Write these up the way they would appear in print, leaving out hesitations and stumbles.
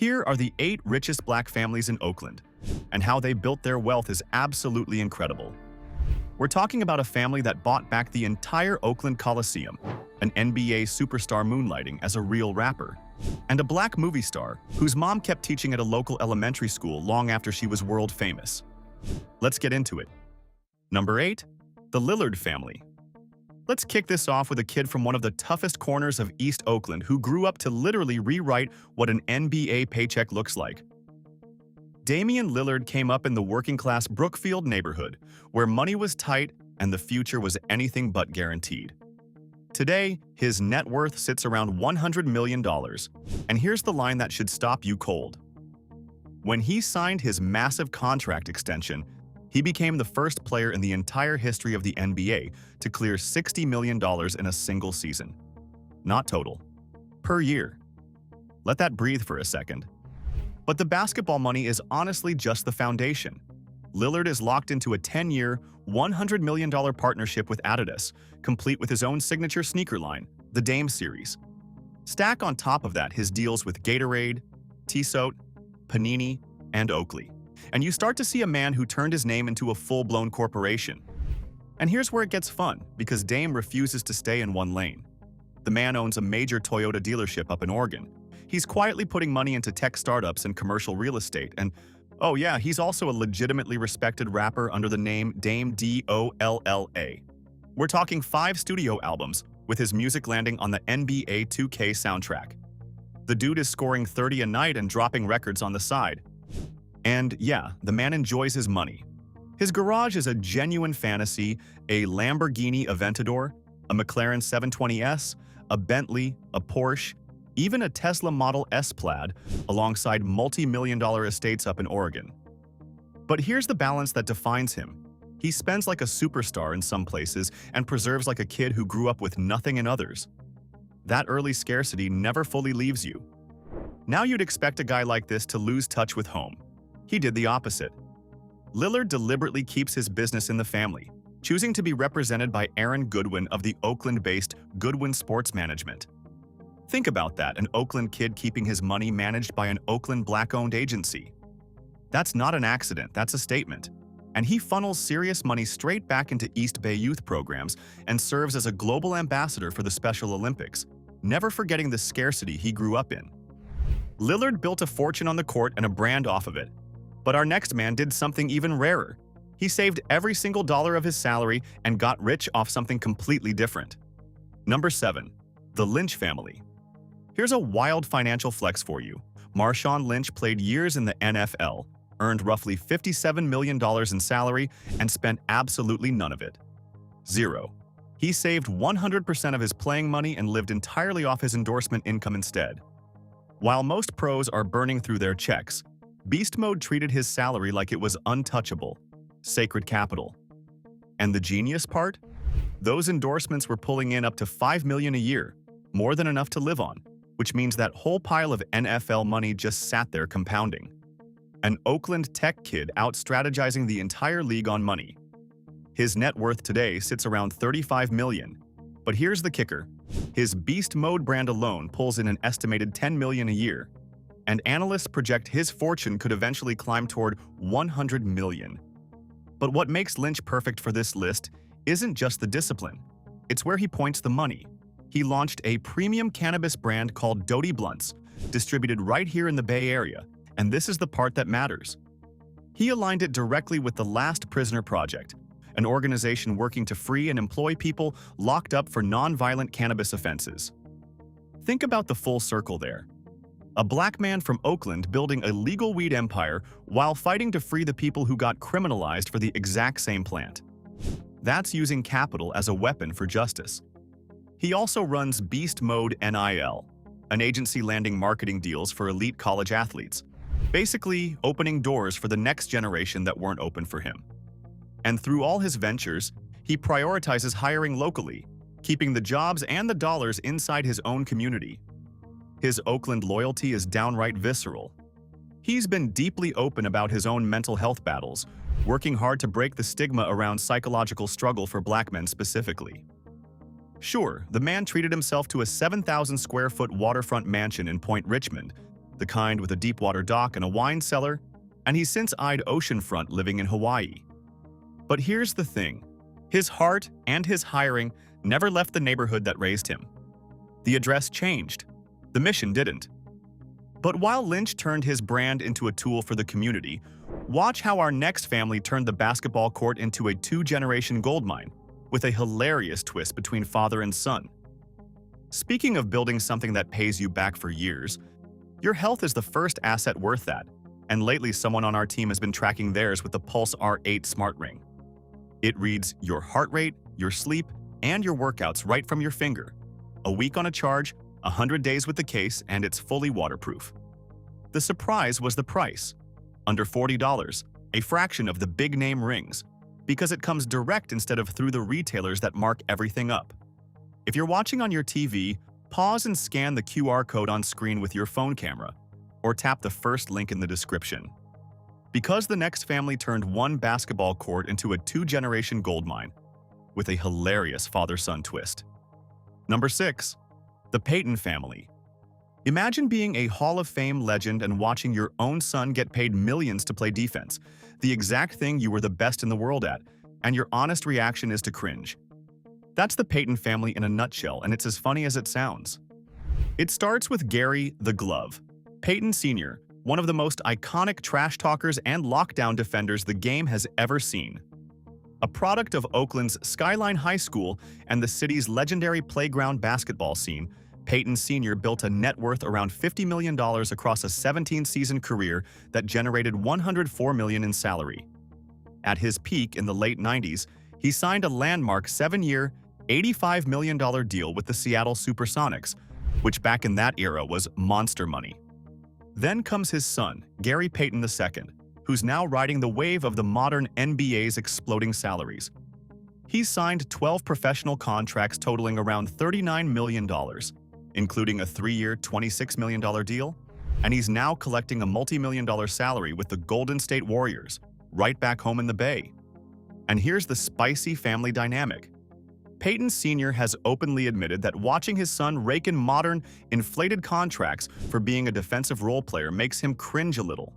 Here are the 8 richest black families in Oakland, and how they built their wealth is absolutely incredible. We're talking about a family that bought back the entire Oakland Coliseum, an NBA superstar moonlighting as a real rapper, and a black movie star whose mom kept teaching at a local elementary school long after she was world famous. Let's get into it. Number 8. The Lillard family. Let's kick this off with a kid from one of the toughest corners of East Oakland who grew up to literally rewrite what an NBA paycheck looks like. Damian Lillard came up in the working-class Brookfield neighborhood, where money was tight and the future was anything but guaranteed. Today, his net worth sits around $100 million, and here's the line that should stop you cold. When he signed his massive contract extension, he became the first player in the entire history of the NBA to clear $60 million in a single season. Not total. Per year. Let that breathe for a second. But the basketball money is honestly just the foundation. Lillard is locked into a 10-year, $100 million partnership with Adidas, complete with his own signature sneaker line, the Dame series. Stack on top of that his deals with Gatorade, Tissot, Panini, and Oakley, and you start to see a man who turned his name into a full-blown corporation. And here's where it gets fun, because Dame refuses to stay in one lane. The man owns a major Toyota dealership up in Oregon. He's quietly putting money into tech startups and commercial real estate, and oh yeah, he's also a legitimately respected rapper under the name Dame DOLLA. We're talking 5 studio albums, with his music landing on the NBA 2K soundtrack. The dude is scoring 30 a night and dropping records on the side. And yeah, the man enjoys his money. His garage is a genuine fantasy, a Lamborghini Aventador, a McLaren 720S, a Bentley, a Porsche, even a Tesla Model S Plaid, alongside multi-million-dollar estates up in Oregon. But here's the balance that defines him. He spends like a superstar in some places and preserves like a kid who grew up with nothing in others. That early scarcity never fully leaves you. Now you'd expect a guy like this to lose touch with home. He did the opposite. Lillard deliberately keeps his business in the family, choosing to be represented by Aaron Goodwin of the Oakland-based Goodwin Sports Management. Think about that, an Oakland kid keeping his money managed by an Oakland black-owned agency. That's not an accident, that's a statement. And he funnels serious money straight back into East Bay youth programs and serves as a global ambassador for the Special Olympics, never forgetting the scarcity he grew up in. Lillard built a fortune on the court and a brand off of it. But our next man did something even rarer. He saved every single dollar of his salary and got rich off something completely different. Number 7. The Lynch family. Here's a wild financial flex for you. Marshawn Lynch played years in the NFL, earned roughly $57 million in salary, and spent absolutely none of it. Zero. He saved 100% of his playing money and lived entirely off his endorsement income instead. While most pros are burning through their checks, Beast Mode treated his salary like it was untouchable, sacred capital. And the genius part? Those endorsements were pulling in up to $5 million a year, more than enough to live on, which means that whole pile of NFL money just sat there compounding. An Oakland tech kid out-strategizing the entire league on money. His net worth today sits around $35 million. But here's the kicker. His Beast Mode brand alone pulls in an estimated $10 million a year, and analysts project his fortune could eventually climb toward $100 million. But what makes Lynch perfect for this list isn't just the discipline. It's where he points the money. He launched a premium cannabis brand called Doty Blunts, distributed right here in the Bay Area, and this is the part that matters. He aligned it directly with the Last Prisoner Project, an organization working to free and employ people locked up for non-violent cannabis offenses. Think about the full circle there. A black man from Oakland building a legal weed empire while fighting to free the people who got criminalized for the exact same plant. That's using capital as a weapon for justice. He also runs Beast Mode NIL, an agency landing marketing deals for elite college athletes, basically opening doors for the next generation that weren't open for him. And through all his ventures, he prioritizes hiring locally, keeping the jobs and the dollars inside his own community. His Oakland loyalty is downright visceral. He's been deeply open about his own mental health battles, working hard to break the stigma around psychological struggle for black men specifically. Sure, the man treated himself to a 7,000 square foot waterfront mansion in Point Richmond, the kind with a deep-water dock and a wine cellar, and he's since eyed oceanfront living in Hawaii. But here's the thing. His heart and his hiring never left the neighborhood that raised him. The address changed. The mission didn't. But while Lynch turned his brand into a tool for the community, watch how our next family turned the basketball court into a two-generation goldmine, with a hilarious twist between father and son. Speaking of building something that pays you back for years, your health is the first asset worth that, and lately someone on our team has been tracking theirs with the Pulse R8 smart ring. It reads your heart rate, your sleep, and your workouts right from your finger. A week on a charge, 100 days with the case, and it's fully waterproof. The surprise was the price. Under $40, a fraction of the big-name rings, because it comes direct instead of through the retailers that mark everything up. If you're watching on your TV, pause and scan the QR code on screen with your phone camera, or tap the first link in the description. Because the next family turned one basketball court into a two-generation goldmine, with a hilarious father-son twist. Number 6. The Payton family. Imagine being a Hall of Fame legend and watching your own son get paid millions to play defense, the exact thing you were the best in the world at, and your honest reaction is to cringe. That's the Payton family in a nutshell, and it's as funny as it sounds. It starts with Gary the Glove, Payton Sr., one of the most iconic trash talkers and lockdown defenders the game has ever seen. A product of Oakland's Skyline High School and the city's legendary playground basketball scene, Payton Sr. built a net worth around $50 million across a 17-season career that generated $104 million in salary. At his peak in the late 90s, he signed a landmark 7-year, $85 million deal with the Seattle Supersonics, which back in that era was monster money. Then comes his son, Gary Payton II, who's now riding the wave of the modern NBA's exploding salaries. He's signed 12 professional contracts totaling around $39 million, including a 3-year, $26 million deal, and he's now collecting a multi-million-dollar salary with the Golden State Warriors, right back home in the Bay. And here's the spicy family dynamic. Payton Sr. has openly admitted that watching his son rake in modern, inflated contracts for being a defensive role player makes him cringe a little.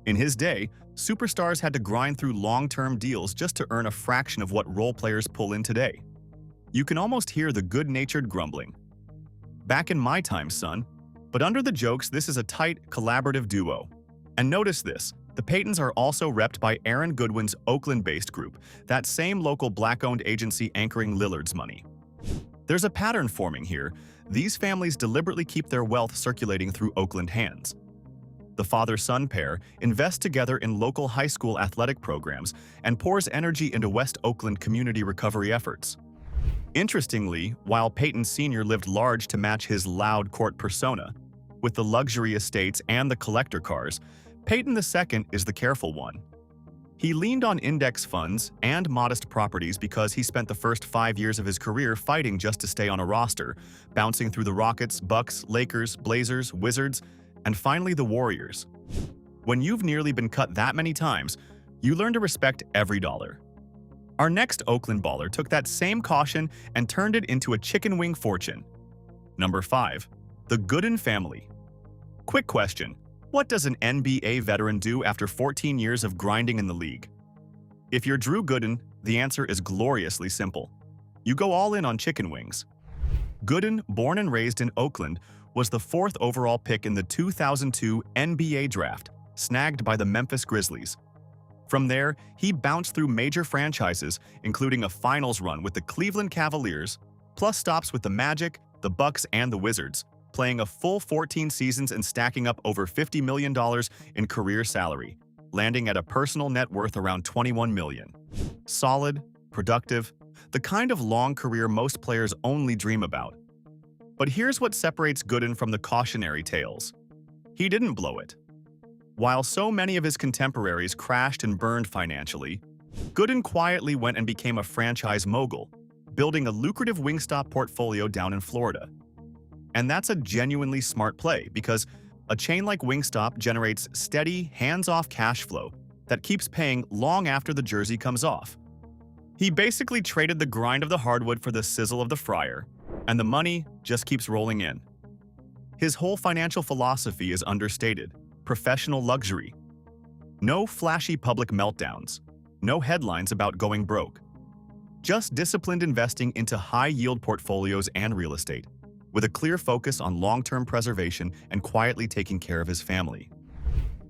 In his day, superstars had to grind through long-term deals just to earn a fraction of what role players pull in today. You can almost hear the good-natured grumbling. Back in my time, son. But under the jokes, this is a tight, collaborative duo. And notice this. The Paytons are also repped by Aaron Goodwin's Oakland-based group, that same local black-owned agency anchoring Lillard's money. There's a pattern forming here. These families deliberately keep their wealth circulating through Oakland hands. The father-son pair invests together in local high school athletic programs and pours energy into West Oakland community recovery efforts. Interestingly, while Payton Sr. lived large to match his loud court persona, with the luxury estates and the collector cars, Payton II is the careful one. He leaned on index funds and modest properties because he spent the first 5 years of his career fighting just to stay on a roster, bouncing through the Rockets, Bucks, Lakers, Blazers, Wizards, and finally the Warriors. When you've nearly been cut that many times, you learn to respect every dollar. Our next Oakland baller took that same caution and turned it into a chicken wing fortune. Number 5. The Gooden family. Quick question. What does an NBA veteran do after 14 years of grinding in the league? If you're Drew Gooden, the answer is gloriously simple. You go all in on chicken wings. Gooden, born and raised in Oakland, was the 4th overall pick in the 2002 NBA draft, snagged by the Memphis Grizzlies. From there, he bounced through major franchises, including a finals run with the Cleveland Cavaliers, plus stops with the Magic, the Bucks, and the Wizards, playing a full 14 seasons and stacking up over $50 million in career salary, landing at a personal net worth around $21 million. Solid, productive, the kind of long career most players only dream about. But here's what separates Gooden from the cautionary tales. He didn't blow it. While so many of his contemporaries crashed and burned financially, Gooden quietly went and became a franchise mogul, building a lucrative Wingstop portfolio down in Florida. And that's a genuinely smart play because a chain like Wingstop generates steady, hands-off cash flow that keeps paying long after the jersey comes off. He basically traded the grind of the hardwood for the sizzle of the fryer, and the money just keeps rolling in. His whole financial philosophy is understated: professional luxury. No flashy public meltdowns. No headlines about going broke. Just disciplined investing into high-yield portfolios and real estate, with a clear focus on long-term preservation and quietly taking care of his family.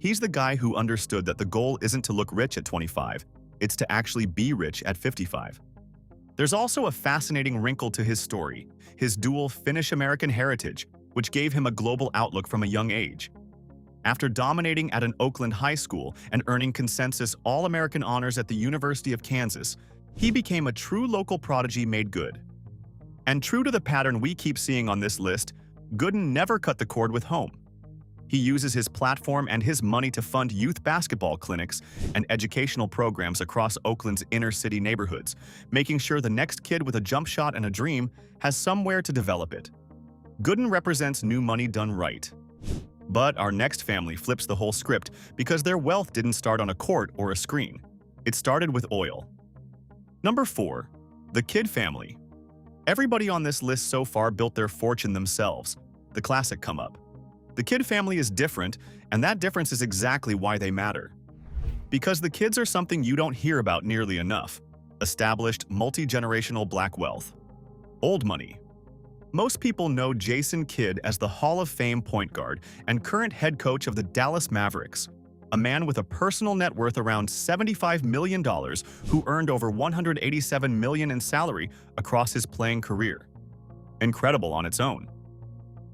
He's the guy who understood that the goal isn't to look rich at 25, it's to actually be rich at 55. There's also a fascinating wrinkle to his story: his dual Finnish-American heritage, which gave him a global outlook from a young age. After dominating at an Oakland high school and earning consensus All-American honors at the University of Kansas, he became a true local prodigy made good. And true to the pattern we keep seeing on this list, Gooden never cut the cord with home. He uses his platform and his money to fund youth basketball clinics and educational programs across Oakland's inner-city neighborhoods, making sure the next kid with a jump shot and a dream has somewhere to develop it. Gooden represents new money done right. But our next family flips the whole script because their wealth didn't start on a court or a screen. It started with oil. Number 4. The Kidd family. Everybody on this list so far built their fortune themselves. The classic come up. The Kidd family is different, and that difference is exactly why they matter. Because the Kidds are something you don't hear about nearly enough. Established, multi-generational black wealth. Old money. Most people know Jason Kidd as the Hall of Fame point guard and current head coach of the Dallas Mavericks, a man with a personal net worth around $75 million who earned over $187 million in salary across his playing career. Incredible on its own.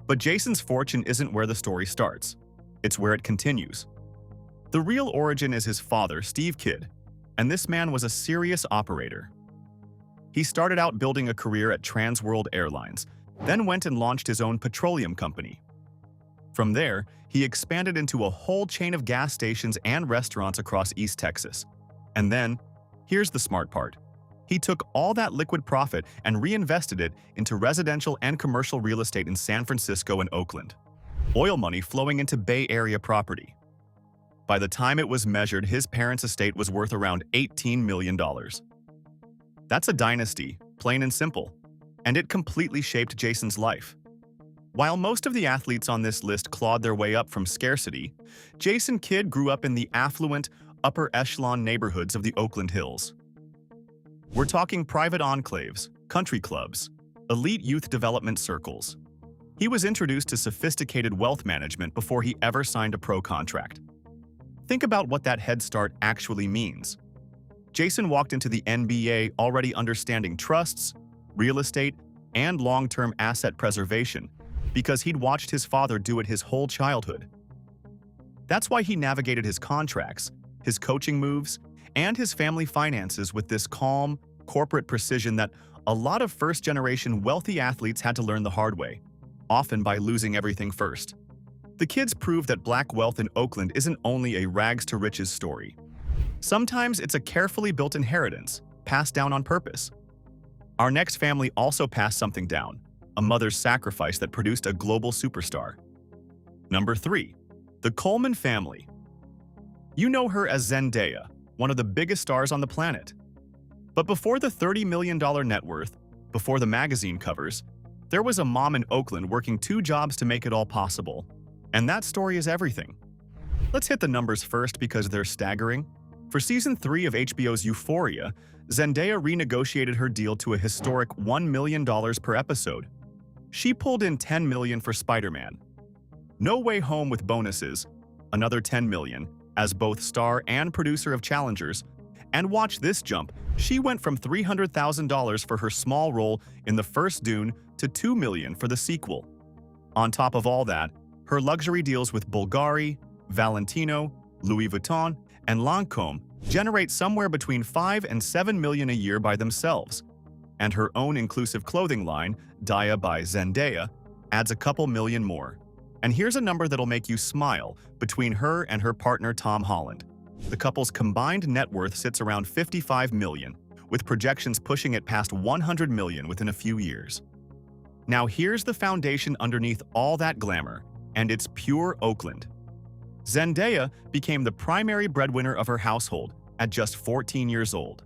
But Jason's fortune isn't where the story starts. It's where it continues. The real origin is his father, Steve Kidd, and this man was a serious operator. He started out building a career at Trans World Airlines, then went and launched his own petroleum company. From there, he expanded into a whole chain of gas stations and restaurants across East Texas. And then, here's the smart part. He took all that liquid profit and reinvested it into residential and commercial real estate in San Francisco and Oakland. Oil money flowing into Bay Area property. By the time it was measured, his parents' estate was worth around $18 million. That's a dynasty, plain and simple, and it completely shaped Jason's life. While most of the athletes on this list clawed their way up from scarcity, Jason Kidd grew up in the affluent, upper-echelon neighborhoods of the Oakland Hills. We're talking private enclaves, country clubs, elite youth development circles. He was introduced to sophisticated wealth management before he ever signed a pro contract. Think about what that head start actually means. Jason walked into the NBA already understanding trusts, real estate, and long-term asset preservation because he'd watched his father do it his whole childhood. That's why he navigated his contracts, his coaching moves, and his family finances with this calm, corporate precision that a lot of first-generation wealthy athletes had to learn the hard way, often by losing everything first. The Kidds prove that black wealth in Oakland isn't only a rags-to-riches story. Sometimes it's a carefully built inheritance, passed down on purpose. Our next family also passed something down, a mother's sacrifice that produced a global superstar. Number 3. The Coleman family. You know her as Zendaya, one of the biggest stars on the planet. But before the $30 million net worth, before the magazine covers, there was a mom in Oakland working 2 jobs to make it all possible. And that story is everything. Let's hit the numbers first because they're staggering. For season 3 of HBO's Euphoria, Zendaya renegotiated her deal to a historic $1 million per episode. She pulled in $10 million for Spider-Man. No Way Home with bonuses, another $10 million, as both star and producer of Challengers. And watch this jump, she went from $300,000 for her small role in the first Dune to $2 million for the sequel. On top of all that, her luxury deals with Bulgari, Valentino, Louis Vuitton, and Lancôme generate somewhere between $5 and $7 million a year by themselves. And her own inclusive clothing line, Daya by Zendaya, adds a couple million more. And here's a number that'll make you smile between her and her partner Tom Holland. The couple's combined net worth sits around $55 million, with projections pushing it past $100 million within a few years. Now here's the foundation underneath all that glamour, and it's pure Oakland. Zendaya became the primary breadwinner of her household at just 14 years old.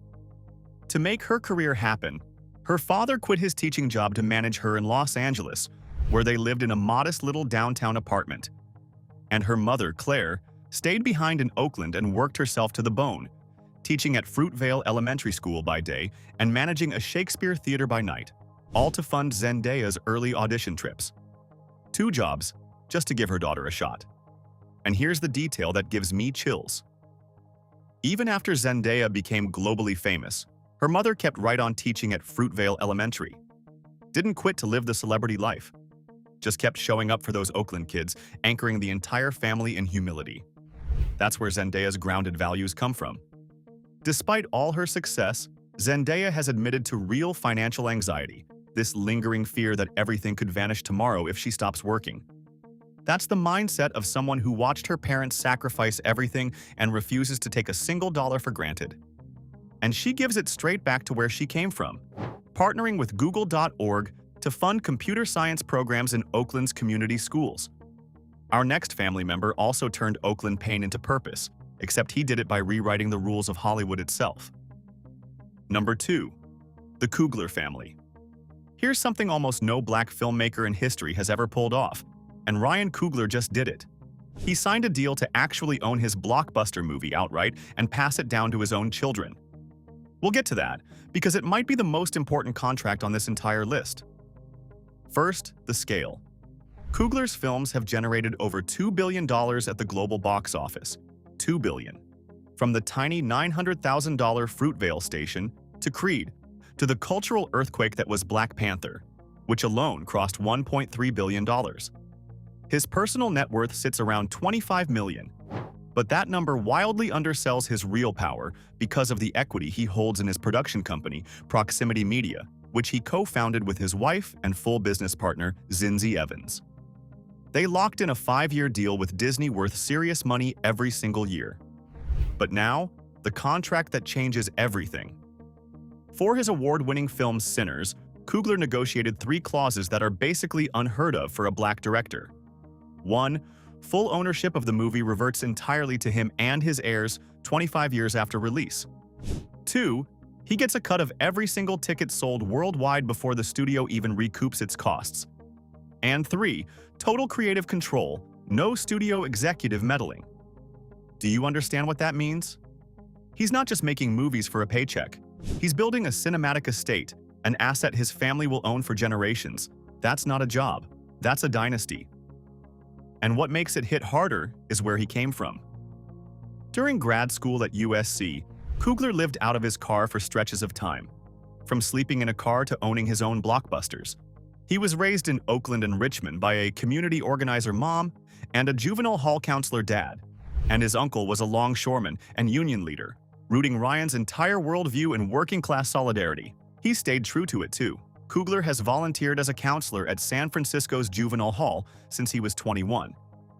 To make her career happen, her father quit his teaching job to manage her in Los Angeles, where they lived in a modest little downtown apartment. And her mother, Claire, stayed behind in Oakland and worked herself to the bone, teaching at Fruitvale Elementary School by day and managing a Shakespeare theater by night, all to fund Zendaya's early audition trips. 2 jobs, just to give her daughter a shot. And here's the detail that gives me chills. Even after Zendaya became globally famous, her mother kept right on teaching at Fruitvale Elementary. Didn't quit to live the celebrity life. Just kept showing up for those Oakland kids, anchoring the entire family in humility. That's where Zendaya's grounded values come from. Despite all her success, Zendaya has admitted to real financial anxiety, this lingering fear that everything could vanish tomorrow if she stops working. That's the mindset of someone who watched her parents sacrifice everything and refuses to take a single dollar for granted. And she gives it straight back to where she came from, partnering with Google.org to fund computer science programs in Oakland's community schools. Our next family member also turned Oakland pain into purpose, except he did it by rewriting the rules of Hollywood itself. Number 2. The Coogler family. Here's something almost no black filmmaker in history has ever pulled off, and Ryan Coogler just did it. He signed a deal to actually own his blockbuster movie outright and pass it down to his own children. We'll get to that, because it might be the most important contract on this entire list. First, the scale. Coogler's films have generated over $2 billion at the global box office. $2 billion. From the tiny $900,000 Fruitvale Station to Creed, to the cultural earthquake that was Black Panther, which alone crossed $1.3 billion. His personal net worth sits around $25 million, but that number wildly undersells his real power because of the equity he holds in his production company, Proximity Media, which he co-founded with his wife and full business partner, Zinzi Evans. They locked in a 5-year deal with Disney worth serious money every single year. But now, the contract that changes everything. For his award-winning film Sinners, Coogler negotiated 3 clauses that are basically unheard of for a black director. 1. Full ownership of the movie reverts entirely to him and his heirs 25 years after release. 2. He gets a cut of every single ticket sold worldwide before the studio even recoups its costs. And 3. Total creative control, no studio executive meddling. Do you understand what that means? He's not just making movies for a paycheck. He's building a cinematic estate, an asset his family will own for generations. That's not a job. That's a dynasty. And what makes it hit harder is where he came from. During grad school at USC, Coogler lived out of his car for stretches of time, from sleeping in a car to owning his own blockbusters. He was raised in Oakland and Richmond by a community organizer mom and a juvenile hall counselor dad, and his uncle was a longshoreman and union leader, rooting Ryan's entire worldview in working-class solidarity. He stayed true to it too. Coogler has volunteered as a counselor at San Francisco's Juvenile Hall since he was 21,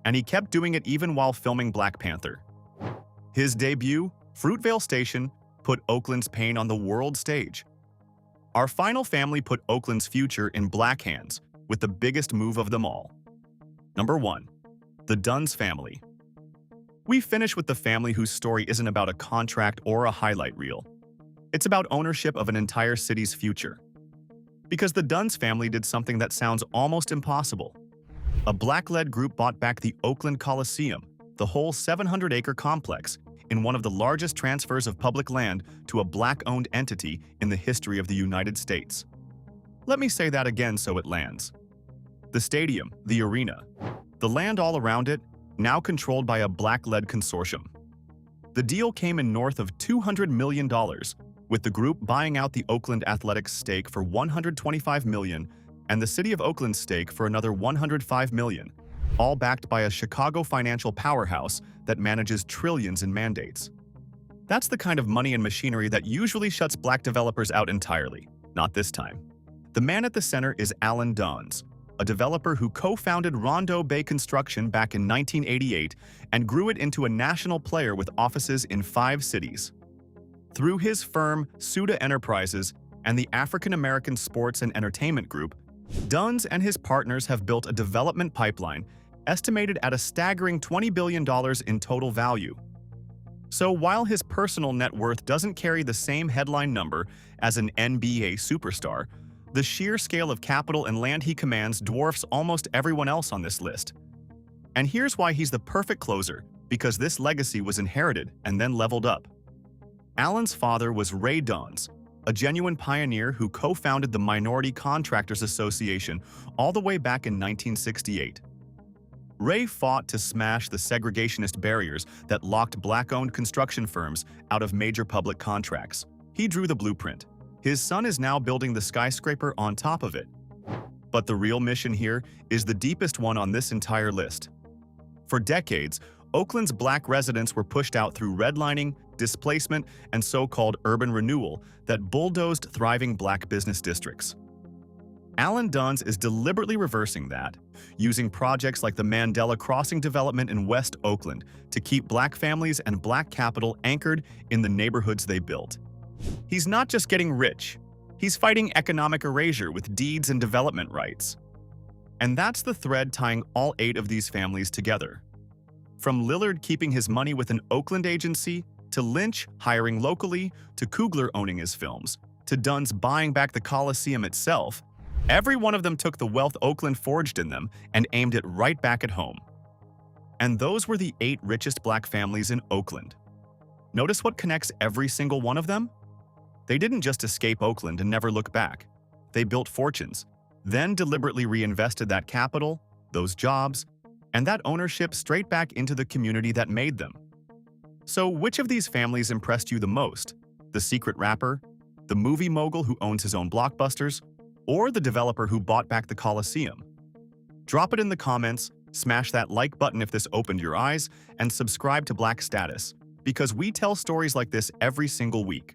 and he kept doing it even while filming Black Panther. His debut, Fruitvale Station, put Oakland's pain on the world stage. Our final family put Oakland's future in black hands with the biggest move of them all. Number 1. The Duns family. We finish with the family whose story isn't about a contract or a highlight reel. It's about ownership of an entire city's future. Because the Duns family did something that sounds almost impossible. A black-led group bought back the Oakland Coliseum, the whole 700-acre complex, in one of the largest transfers of public land to a black-owned entity in the history of the United States. Let me say that again so it lands. The stadium, the arena, the land all around it, now controlled by a black-led consortium. The deal came in north of $200 million, with the group buying out the Oakland Athletics stake for $125 million and the City of Oakland's stake for another $105 million, all backed by a Chicago financial powerhouse that manages trillions in mandates. That's the kind of money and machinery that usually shuts black developers out entirely. Not this time. The man at the center is Alan Dawes, a developer who co-founded Rondo Bay Construction back in 1988 and grew it into a national player with offices in 5 cities. Through his firm, Suda Enterprises, and the African American Sports and Entertainment Group, Dawes and his partners have built a development pipeline estimated at a staggering $20 billion in total value. So while his personal net worth doesn't carry the same headline number as an NBA superstar, The sheer scale of capital and land he commands dwarfs almost everyone else on this list. And here's why he's the perfect closer, because this legacy was inherited and then leveled up. Alan's father was Ray Dons, a genuine pioneer who co-founded the Minority Contractors Association all the way back in 1968. Ray fought to smash the segregationist barriers that locked black-owned construction firms out of major public contracts. He drew the blueprint. His son is now building the skyscraper on top of it. But the real mission here is the deepest one on this entire list. For decades, Oakland's black residents were pushed out through redlining, displacement, and so-called urban renewal that bulldozed thriving black business districts. Alan Duns is deliberately reversing that, using projects like the Mandela Crossing development in West Oakland to keep black families and black capital anchored in the neighborhoods they built. He's not just getting rich, he's fighting economic erasure with deeds and development rights. And that's the thread tying all 8 of these families together. From Lillard keeping his money with an Oakland agency, to Lynch hiring locally, to Coogler owning his films, to Duns buying back the Coliseum itself, every one of them took the wealth Oakland forged in them and aimed it right back at home. And those were the 8 richest black families in Oakland. Notice what connects every single one of them? They didn't just escape Oakland and never look back. They built fortunes, then deliberately reinvested that capital, those jobs, and that ownership straight back into the community that made them. So which of these families impressed you the most? The secret rapper, the movie mogul who owns his own blockbusters, or the developer who bought back the Coliseum? Drop it in the comments, smash that like button if this opened your eyes, and subscribe to Black Status, because we tell stories like this every single week.